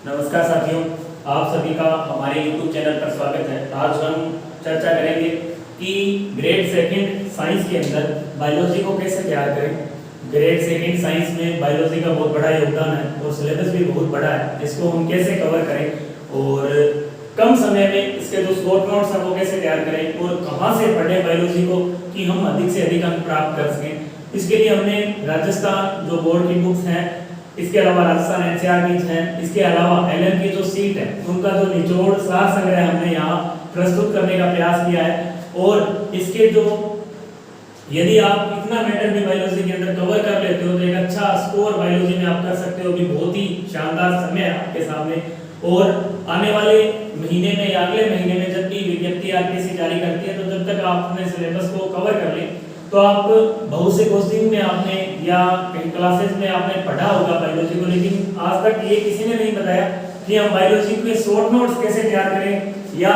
नमस्कार साथियों, आप सभी का हमारे YouTube चैनल पर स्वागत है। आज हम चर्चा करेंगे कि ग्रेड सेकंड साइंस के अंदर बायोलॉजी को कैसे तैयार करें। ग्रेड सेकंड साइंस में बायोलॉजी का बहुत बड़ा योगदान है और सिलेबस भी बहुत बड़ा है। इसको हम कैसे कवर करें और कम समय में इसके जो शॉर्ट नोट्स हैं वो कैसे तैयार करें और कहाँ से पढ़ें बायोलॉजी को कि हम अधिक से अधिक अंक प्राप्त कर सकें। इसके लिए हमने राजस्थान जो बोर्ड की बुक्स हैं, इसके अलावा राजस्थान एनसीईआरटी है, इसके अलावा एलएन की जो सीट है उनका जो निचोड़ सार संग्रह हमने यहाँ प्रस्तुत करने का प्रयास किया है। और इसके जो यदि आप इतना मैटर भी बायोलॉजी के अंदर कवर कर लेते हो तो एक अच्छा स्कोर बायोलॉजी में आप कर सकते हो। भी बहुत ही शानदार समय है आपके सामने। और आने वाले महीने में या अगले महीने में जब भी विज्ञप्ति आरटीसी जारी करती है तो जब तक आप अपने सिलेबस को कवर कर लें तो आप बहुत से कोचिंग में आपने या कहीं क्लासेस में आपने पढ़ा होगा बायोलॉजी को, लेकिन आज तक ये किसी ने नहीं बताया कि हम बायोलॉजी के शॉर्ट नोट्स कैसे तैयार करें या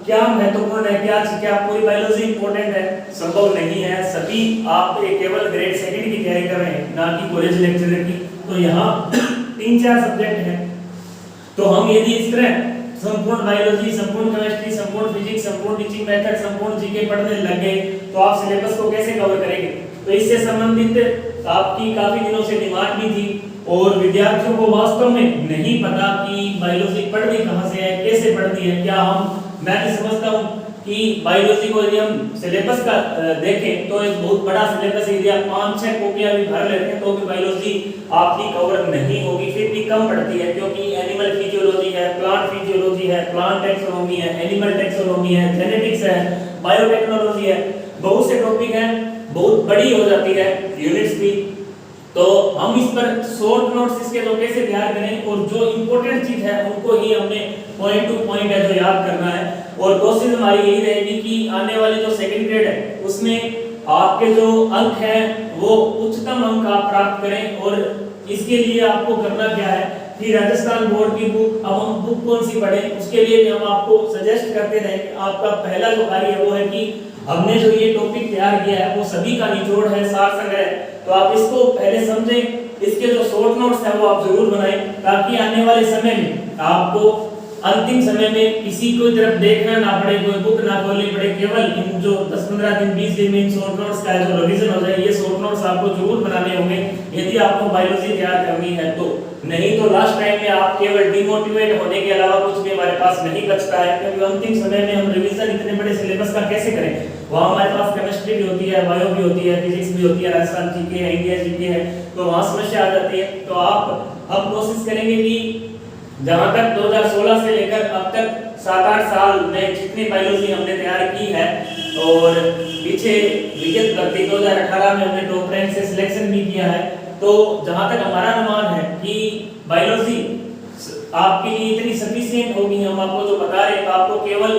क्या महत्वपूर्ण है, क्या पूरी बायोलॉजी इंपॉर्टेंट है। संभव नहीं है। सभी आप केवल ग्रेड सेकंड की तैयारी कर रहे हैं, ना कि कॉलेज लेक्चरर की। तो यहाँ 3-4 सब्जेक्ट हैं। तो हम यदि इस तरह संपूर्ण बायोलॉजी, संपूर्ण केमिस्ट्री, संपूर्ण फिजिक्स, संपूर्ण टीचिंग मेथड, संपूर्ण जीके पढ़ने लगे तो आप सिलेबस को कैसे कवर करेंगे। तो इससे संबंधित आपकी काफी दिनों से डिमांड भी थी और विद्यार्थियों को वास्तव में नहीं पता कि बायोलॉजी पढ़नी कहाँ से है, कैसे पढ़नी है। क्या मैं भी समझता हूँ कि बायोलॉजी को यदि हम सिलेबस का देखें तो एक बहुत बड़ा सिलेबस है। यदि आप 5-6 कॉपियां भी भर लेते हैं तो भी बायोलॉजी आपकी कवर नहीं होगी, फिर भी कम पड़ती है। क्योंकि एनिमल फिजियोलॉजी है, प्लांट फिजियोलॉजी है, प्लांट टैक्सोनॉमी है, एनिमल टैक्सोनॉमी है, जेनेटिक्स है, बायोटेक्नोलॉजी है, बहुत से टॉपिक हैं, बहुत बड़ी हो जाती है यूनिट्स भी। तो हम इस पर शॉर्ट नोट्स इसके जो कैसे तैयार करें और जो इंपॉर्टेंट चीज है उनको ही हमने पॉइंट टू पॉइंट है जो याद करना है। और कोशिश हमारी यही रहेगी कि आने वाले जो सेकंड ग्रेड है उसमें आपके जो अंक हैं वो उच्चतम अंक आप प्राप्त करें। और इसके लिए आपको करना क्या है कि राजस्थान बोर्ड की बुक, अब हम बुक कौन सी पढ़ें उसके लिए भी हम आपको सजेस्ट करते रहेंगे। आपका पहला जो कार्य है वो है कि हमने जो ये टॉपिक तैयार किया है वो सभी का निचोड़ है, सार संग्रह। तो आप इसको पहले समझें, इसके जो शॉर्ट नोट्स हैं वो आप जरूर बनाएं ताकि आने वाले समय में आपको अंतिम समय में किसी को तरफ देखना ना पड़े, कोई बुक ना खोलनी पड़े। केवल इन जो 10-15 दिन 20 दिन में इन शॉर्ट नोट्स का जो रिवीजन हो जाए, ये शॉर्ट नोट्स आपको जरूर बनाने होंगे यदि आपको बायोलॉजी तैयार करनी है तो। नहीं तो लास्ट टाइम में आप केवल डिमोटिवेट होने के अलावा कुछ भी हमारे पास नहीं बचता है। क्योंकि अंतिम समय में हम रिवीजन इतने बड़े सिलेबस का कैसे करें। वहाँ हमारे पास केमिस्ट्री भी होती है, बायो भी होती है, फिजिक्स भी होती है, राजस्थान जीके है, इंडिया जीके है, तो वहाँ समस्या आ जाती है। तो हम कोशिश करेंगे कि जहां तक 2016 से लेकर अब तक 7-8 साल में जितनी बायोलॉजी हमने तैयार की है और पीछे विगत भर्ती 2018 में हमने टॉप रैंक से सिलेक्शन भी किया है, तो जहां तक हमारा अनुमान है कि बायोलॉजी आपके लिए इतनी सफिशिएंट होगी, हम आपको जो बता रहे हैं, तो आपको केवल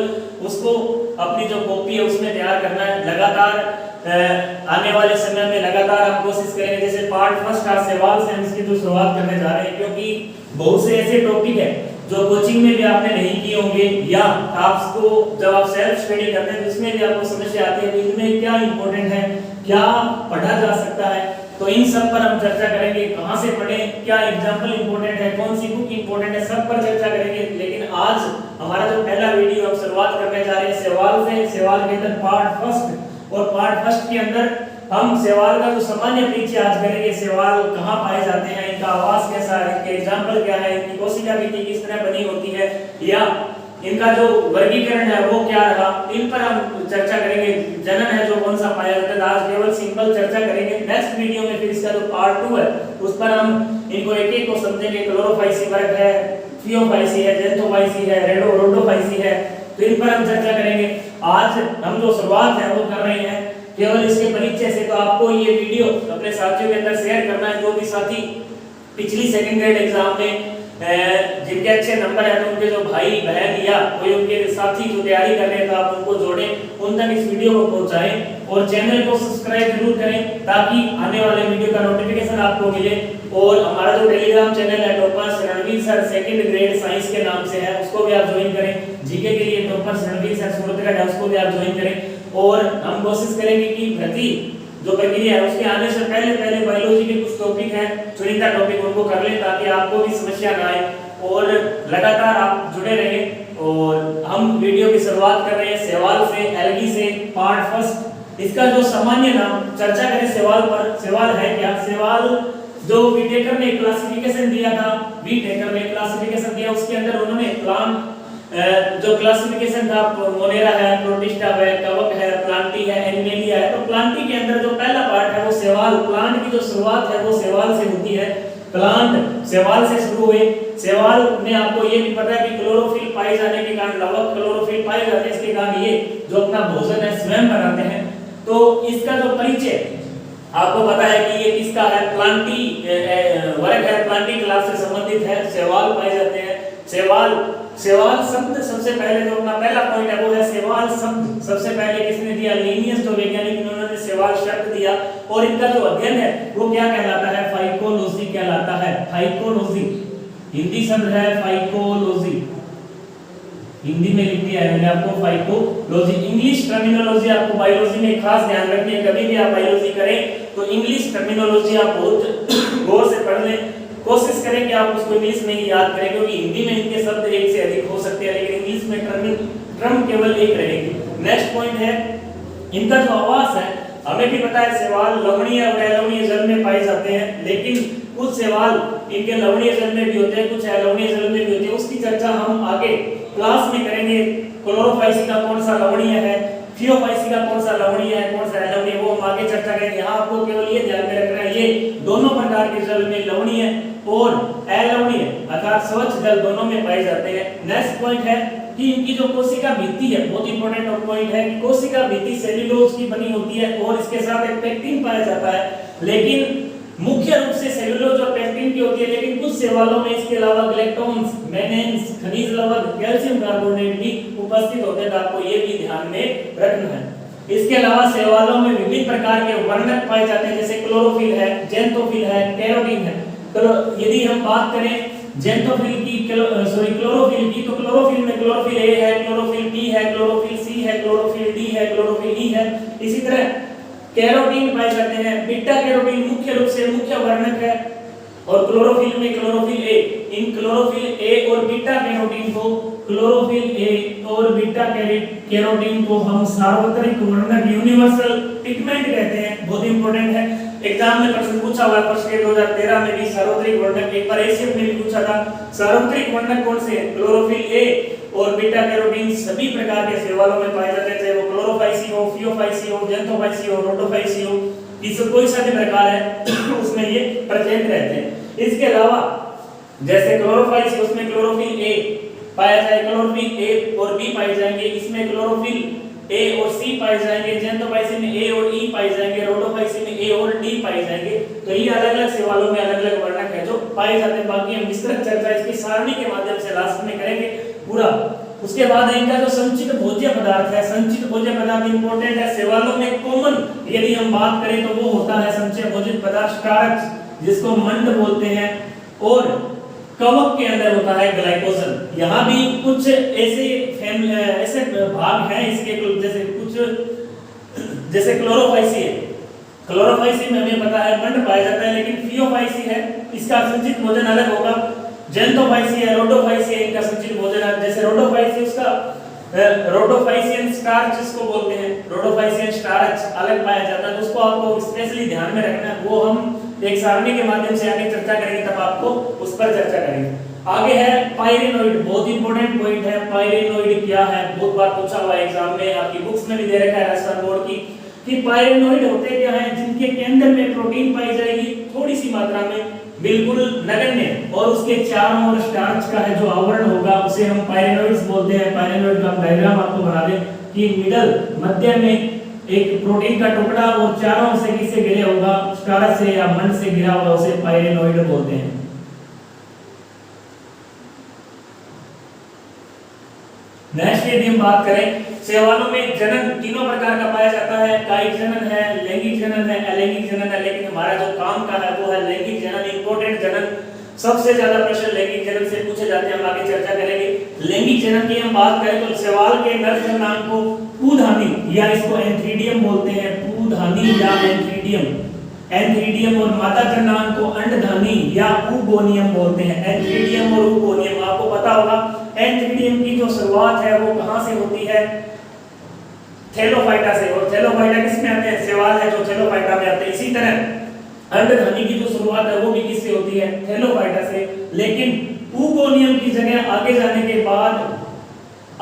उसको अपनी जो कॉपी है उसमें तैयार करना है। लगातार आने वाले समय में लगातार हम कोशिश करेंगे। जैसे पार्ट फर्स्ट आज सवाल से हम इसकी जो शुरुआत करने जा रहे हैं, क्योंकि बहुत से ऐसे टॉपिक है जो कोचिंग में भी आपने नहीं किए होंगे या आपको जब आप सेल्फ स्टडी करते हैं तो इसमें भी आपको समस्या आती है कि इनमें क्या इंपॉर्टेंट है, क्या पढ़ा जा सकता है। तो इन सब पर हम चर्चा करेंगे, कहां से पढ़ें, क्या एग्जांपल इंपॉर्टेंट है, कौन सी बुक इंपॉर्टेंट है, सब पर चर्चा करेंगे। लेकिन आज हमारा जो पहला वीडियो हम शुरुआत करने जा रहे हैं सवाल से। सवाल के अंदर पार्ट फर्स्ट, और पार्ट फर्स्ट के अंदर हम सवाल का जो सामान्य परिचय आज करेंगे। सवाल कहाँ पाए जाते हैं, इनका आवास कैसा है, इनके एग्जाम्पल क्या है, इनकी कोशिका विधि किस तरह बनी होती है, या इनका जो वर्गीकरण है वो क्या रहा, इन पर हम चर्चा करेंगे। जनन है जो कौन सा पाया जाता है, आज केवल सिंपल चर्चा करेंगे। नेक्स्ट वीडियो में फिर इसका जो पार्ट 2 है उस पर हम इनको एक एक को समझेंगे। क्लोरोफाइसी वर्ग है, थियोफाइसी है, जेंथोफाइसी है, रोडोफाइसी है, तो इन पर हम चर्चा करेंगे। आज हम जो शुरुआत है वो कर रहे हैं केवल इसके परिचय से। तो आपको ये वीडियो अपने साथियों के अंदर शेयर करना है। जो भी साथी पिछली सेकंड ग्रेड एग्जाम में जिनके अच्छे नंबर है तो उनके जो भाई बहन या कोई उनके साथी जो तैयारी कर रहे हैं तो आप उनको जोड़ें, उन तक इस वीडियो को पहुंचाएं और चैनल को सब्सक्राइब जरूर करें ताकि आने वाले वीडियो का नोटिफिकेशन आपको मिले। और हमारा जो टेलीग्राम चैनल है toppers Ranveer sir second grade science के नाम से है, उसको भी आप ज्वाइन करें। जीके के लिए टॉपर्स रणवीर सर सूरतगढ़ है, उसको भी आप ज्वाइन करें। और हम कोशिश करेंगे कि भर्ती जो प्रक्रिया है उसके आने से पहले बायोलॉजी के कुछ टॉपिक हैं, चुनिंदा टॉपिक उनको कर लें ताकि आपको भी समस्या ना आए। और लगातार आप जुड़े रहें। और हम वीडियो की शुरुआत कर रहे हैं सवाल से, एलगी से, पार्ट फर्स्ट। इसका जो सामान्य नाम चर्चा करें सवाल पर, सवाल है क्या? सवाल जो विटेकर ने क्लासिफिकेशन दिया था, विटेकर ने क्लासिफिकेशन दिया, उसके अंदर उन्होंने प्लांट जो क्लासिफिकेशन था, मोनेरा है, प्रोटिस्टा है, कवक है, प्लांटी है, एनिमेलिया है। तो प्लांटी के अंदर जो पहला पार्ट है वो सवाल, प्लांट की जो शुरुआत है वो सवाल से होती है। प्लांट सवाल से शुरू हुए। सवाल में आपको ये भी पता है कि क्लोरोफिल पाए जाने के कारण, लवक क्लोरोफिल पाए जाते हैं, इसके कारण ये जो अपना भोजन है स्वयं बनाते हैं। तो इसका जो परिचय आपको पता है कि ये किसका है? प्लांटी वर्ग है, प्लांटी क्लास से संबंधित है। सवाल पाए जाते हैं। सवाल शब्द सबसे पहले जो अपना पहला पॉइंट है वो है सवाल शब्द। सबसे पहले किसने दिया? लिनियस जो वैज्ञानिक, उन्होंने सवाल शब्द दिया। और इनका जो अध्ययन है वो क्या कहलाता है? फाइकोलॉजी कहलाता है। फाइकोलॉजी हिंदी शब्द है फाइकोलॉजी, हिंदी में लिख दिया है मैंने आपको फाइकोलॉजी। इंग्लिश टर्मिनोलॉजी आपको बायोलॉजी में खास ध्यान रखनी है। कभी भी आप बायोलॉजी करें तो इंग्लिश टर्मिनोलॉजी आप बहुत गौर से पढ़ लें। कोशिश करें कि आप उसको इंग्लिश में ही याद करें, क्योंकि हिंदी में इनके शब्द एक से अधिक हो सकते हैं, लेकिन इंग्लिश में टर्म केवल एक रहेगी। नेक्स्ट पॉइंट है इनका जो आवास है। हमें भी पता है सवाल लवणीय और अलवणीय जल में पाए जाते हैं, लेकिन कुछ सवाल इनके लवणीय जल में भी होते हैं, कुछ अलवणीय जल में भी होते हैं। उसकी चर्चा हम आगे क्लास में करेंगे। क्लोरोफाइसी का कौन सा लवणीय है, थियोफाइसी का कौन सा लवणीय है, कौन सा अलवणीय, वो हम आगे चर्चा करेंगे। यहाँ आपको केवल ये ध्यान में रखना है, ये दोनों प्रकार के जल में लवणीय और अलवणीय अर्थात स्वच्छ जल दोनों में पाए जाते हैं। नेक्स्ट पॉइंट है कि इनकी जो कोशिका भित्ति है, बहुत इंपॉर्टेंट और पॉइंट है कि कोशिका भित्ति सेल्यूलोज की बनी होती है और इसके साथ एक पेक्टिन पाया जाता है, लेकिन मुख्य रूप से सेल्यूलोज और पेक्टिन की होती है। लेकिन कुछ सवालों में इसके अलावा ग्लैक्टोन्स, मैग्नीज, खनिज लवण, कैल्शियम कार्बोनेट भी उपस्थित होते हैं, तो आपको ये भी ध्यान में रखना है। इसके अलावा सवालों में विभिन्न प्रकार के वर्णक पाए जाते हैं, जैसे क्लोरोफिल है, जेंथोफिल है, कैरोटीन है। तो यदि हम बात करें जेंथोफिल की, क्लोरोफिल की, तो क्लोरोफिल में क्लोरोफिल ए है, क्लोरोफिल बी है, क्लोरोफिल सी है, क्लोरोफिल डी है, क्लोरोफिल ई है। इसी तरह कैरोटीन पाए जाते हैं। बीटा कैरोटीन मुख्य रूप से मुख्य वर्णक है। और क्लोरोफिल में chlorophyll A, in chlorophyll A और बीटा कैरोटीन को, क्लोरोफिल ए और बीटा कैरोटीन को हम सार्वत्रिक वर्णक, यूनिवर्सल पिगमेंट कहते हैं। बहुत इंपॉर्टेंट है, एग्जाम में प्रश्न पूछा हुआ है। प्रश्न 2013 में भी सार्वत्रिक वर्णक, एक बार एशियन में भी पूछा था। सार्वत्रिक वर्णक कौन से? क्लोरोफिल ए और बीटा कैरोटीन सभी प्रकार के सवालों में पाए जाते हैं, चाहे वो क्लोरोफाइसी हो, फियोफाइसी हो, जेंथोफाइसी हो, रोटोफाइसी हो, इससे कोई सा भी प्रकार है उसमें ये प्रेजेंट रहते हैं। इसके अलावा जैसे क्लोरोफाइसी, उसमें क्लोरोफिल ए पाया जाए, क्लोरोफिल ए और बी पाए जाएंगे, इसमें क्लोरोफिल ए और सी पाए जाएंगे, जेंथोफाइसी में ए और ई पाए जाएंगे, रोटोफाइसी में ए और डी पाए जाएंगे। तो ये अलग-अलग सवालों में अलग-अलग वर्णक है जो पाए जाते हैं। बाकी हम विस्तृत चर्चा इसकी सारणी के माध्यम से लास्ट में करेंगे पूरा। उसके बाद इनका जो संचित भोज्य पदार्थ है, संचित भोज्य पदार्थ इंपॉर्टेंट है सवालों में। कॉमन यदि हम बात करें तो वो होता है संचित भोज्य पदार्थ स्टार्च, जिसको मंड बोलते हैं, और कवक के अंदर होता है ग्लाइकोजन। यहाँ भी कुछ ऐसे भाग हैं इसके, जैसे क्लोरोफाइसी है, क्लोरोफाइसी में हमें पता है मंड पाया जाता है, लेकिन फियोफाइसी है इसका संचित भोजन अलग होगा। जेंथोफाइसी है, रोटोफाइसी है, इनका संचित भोजन है। जैसे रोटोफाइसी, उसका रोटोफाइसियन स्टार्च जिसको बोलते हैं, रोटोफाइसियन स्टार्च अलग पाया जाता है, तो उसको आपको स्पेशली ध्यान में रखना है। वो हम एक सारणी के माध्यम से आगे चर्चा करेंगे, तब आपको उस पर चर्चा करेंगे। आगे है पाइरेनोइड, बहुत इंपॉर्टेंट पॉइंट है। पाइरेनोइड क्या है? बहुत बार पूछा हुआ है एग्जाम में, आपकी बुक्स में भी दे रखा है राजस्थान बोर्ड की, कि पाइरेनोइड होते क्या हैं? जिनके केंद्र में प्रोटीन पाई जाएगी थोड़ी सी मात्रा में, बिल्कुल नगण्य, और उसके चारों ओर स्टार्च का है जो आवरण होगा, उसे हम पाइरेनोइड्स बोलते हैं। पाइरेनोइड का डायग्राम आपको बना दें कि मिडल, मध्य में एक प्रोटीन का टुकड़ा और चारों से किससे घिरे होगा? स्टार्च से या मंड से घिरा होगा, उसे पाइरेनोइड बोलते हैं। नेक्स्ट यदि हम बात करें शैवालों में जनन तीनों प्रकार का पाया जाता है। कायिक जनन है, लैंगिक जनन है, अलैंगिक जनन है, लेकिन हमारा जो काम का है वो है लैंगिक जनन, इंपॉर्टेंट जनन। सबसे ज्यादा प्रश्न लैंगिक जनन से पूछे जाते हैं, हम आगे चर्चा करेंगे। लैंगिक जनन की हम बात करें तो शैवाल के नर जननांग को पूधानी या इसको एंथ्रीडियम बोलते हैं, पूधानी या एंथ्रीडियम। एंथ्रीडियम और मादा जन्नांग को अंडधानी या ऊगोनियम बोलते हैं। एंथ्रीडियम और ऊगोनियम आपको पता होगा, एंथ्रीडियम की जो शुरुआत है वो कहां से होती है? थैलोफाइटा से। और थैलोफाइटा किसमें आते हैं? शैवाल है जो थैलोफाइटा में आते हैं। इसी तरह अंडधानी की जो शुरुआत है वो भी किससे होती है? थैलोफाइटा से। लेकिन ऊगोनियम की जगह आगे जाने के बाद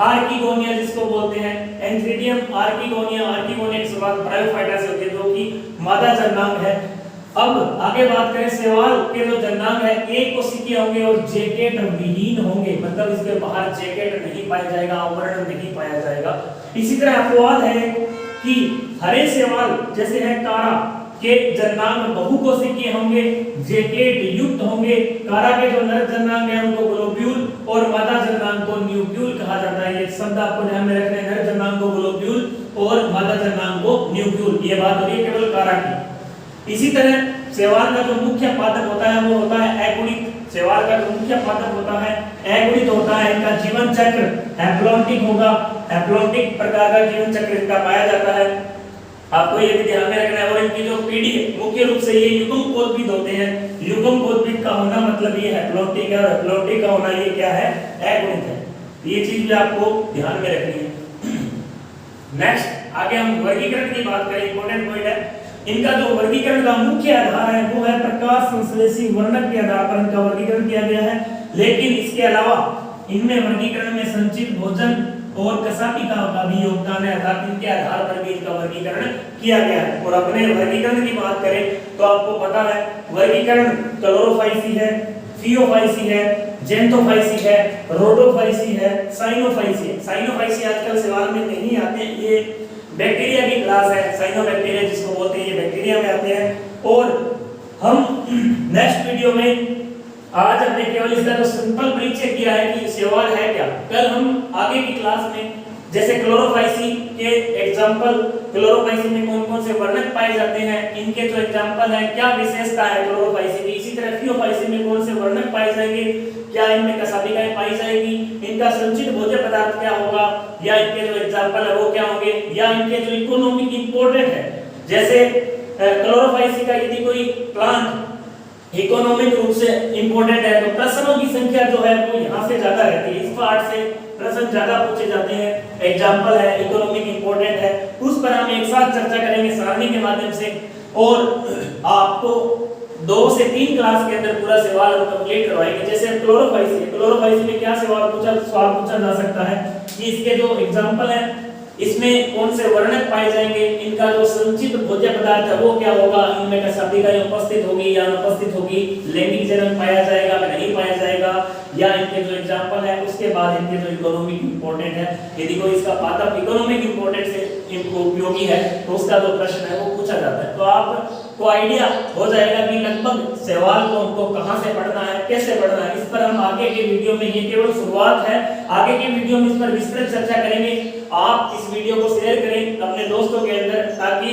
आर्किगोनिया जिसको बोलते हैं, एंथ्रीडियम आर्किगोनिया की शुरुआत ब्रायोफाइटा से होती है जो कि मादा जन्नांग है। अब आगे बात करें, शैवाल के जो जन्नांग है एक कोशिकीय होंगे और जैकेट विहीन होंगे, मतलब इसके बाहर जैकेट नहीं पाया जाएगा, आवरण नहीं पाया जाएगा। इसी तरह अपवाद है कि हरे शैवाल जैसे है कारा के जन्नांग बहुकोशिकीय होंगे, जैकेट युक्त होंगे। कारा के जो नर जन्नांग है उनको ग्लोब्यूल और मादा जन्नांग को न्यूक्यूल कहा जाता है। ये शब्द आपको ध्यान में रखना है, नर जन्नांग को ग्लोब्यूल और मादा जन्नांग को न्यूक्यूल। ये बात हो रही है केवल कारा की। इसी तरह शैवाल का जो मुख्य पादप होता है वो होता है एकुड़ित। शैवाल का जो मुख्य पादप होता है एकुड़ित होता है। इनका जीवन चक्र हैप्लॉन्टिक होगा, हैप्लॉन्टिक प्रकार का जीवन चक्र इनका पाया जाता है, आपको ये भी ध्यान में रखना है। और इनकी जो पीढ़ी है मुख्य रूप से ये युग्मकोद्भिद होते हैं। युग्मकोद्भिद का होना मतलब ये हैप्लॉन्टिक है, और हैप्लॉन्टिक का होना ये क्या है? एकुड़ित है। ये चीज भी आपको ध्यान में रखनी है। नेक्स्ट आगे हम वर्गीकरण की बात करें, इंपॉर्टेंट पॉइंट है। इनका जो वर्गीकरण का मुख्य आधार है वो है प्रकाश संश्लेषी वर्णक के आधार पर इनका वर्गीकरण किया गया है। लेकिन इसके अलावा इनमें वर्गीकरण में संचित भोजन और कशापिका का भी योगदान है, अर्थात इनके आधार पर भी इनका वर्गीकरण किया गया है। और अपने वर्गीकरण की बात करें तो आपको पता है वर्गीकरण क्लोरोफाइसी है, फियोफाइसी है, जेंथोफाइसी है, रोडोफाइसी है, साइनोफाइसी है। साइनोफाइसी आजकल सवाल में नहीं आते, ये बैक्टीरिया की क्लास है, साइनोबैक्टीरिया जिसको बोलते हैं, ये बैक्टीरिया में आते हैं। और हम नेक्स्ट वीडियो में आज हमने केवल इसका जो सिंपल परिचय किया है कि शैवाल है क्या। कल हम आगे की क्लास में जैसे क्लोरोफाइसी के एग्जांपल, क्लोरोफाइसी में कौन कौन से वर्णक पाए जाते हैं, इनके जो एग्जांपल है, क्या विशेषता है क्लोरोफाइसी की। इसी तरह फियोफाइसी में कौन से वर्णक पाए जाएंगे, क्या इनमें कशापिकाएं पाई जाएगी, इनका संचित भोज्य पदार्थ क्या होगा, या इनके जो एग्जांपल है वो क्या होंगे, या इनके जो इकोनॉमिक इंपॉर्टेंट है। जैसे क्लोरोफाइसी का यदि कोई प्लांट इकोनॉमिक रूप से इंपॉर्टेंट है तो प्रश्नों की संख्या जो है वो यहाँ से ज्यादा रहती है, इस पार्ट से प्रश्न ज्यादा पूछे जाते हैं। एग्जांपल है, इकोनॉमिक इंपॉर्टेंट है, उस पर हम एक साथ चर्चा करेंगे सारणी के माध्यम से। और आपको 2 से 3 क्लास के अंदर पूरा सवाल हम कंप्लीट करवाएंगे। जैसे क्लोरोफाइसी में क्या सवाल पूछा जा सकता है कि इसके जो एग्जांपल है इसमें कौन से वर्णक पाए जाएंगे, इनका जो संचित भोज्य पदार्थ है वो क्या होगा, इनमें कशापिकाएं उपस्थित होगी या अनुपस्थित होगी, लैंगिक जनन पाया जाएगा या नहीं पाया जाएगा, या इनके जो एग्जांपल है उसके बाद इनके जो इकोनॉमिक इंपॉर्टेंट है, यदि कोई इसका पादप इकोनॉमिक इंपॉर्टेंट से इनको उपयोगी है तो उसका जो प्रश्न है वो पूछा जाता है। तो आपको आइडिया हो जाएगा कि लगभग सवाल को हमको कहां से पढ़ना है, कैसे पढ़ना है। इस पर हम आगे के वीडियो में, ये केवल शुरुआत है, आगे के वीडियो में इस पर विस्तृत चर्चा करेंगे। आप इस वीडियो को शेयर करें अपने दोस्तों के अंदर ताकि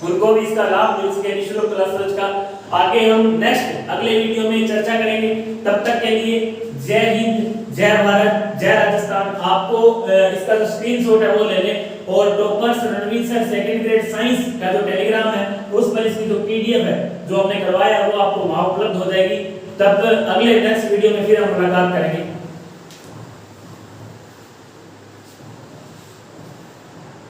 उनको भी इसका लाभ मिल सके, निशुल्क क्लासेस का। आगे हम नेक्स्ट अगले वीडियो में चर्चा करेंगे। तब तक के लिए जय हिंद, जय भारत, जय राजस्थान। आपको इसका जो स्क्रीनशॉट है वो ले लें और toppers Ranveer sir second grade science का जो टेलीग्राम है उस पर इसकी जो पीडीएफ है जो हमने करवाया है वो आपको वहां उपलब्ध हो जाएगी। तब अगले नेक्स्ट वीडियो में फिर हम मुलाकात करेंगे।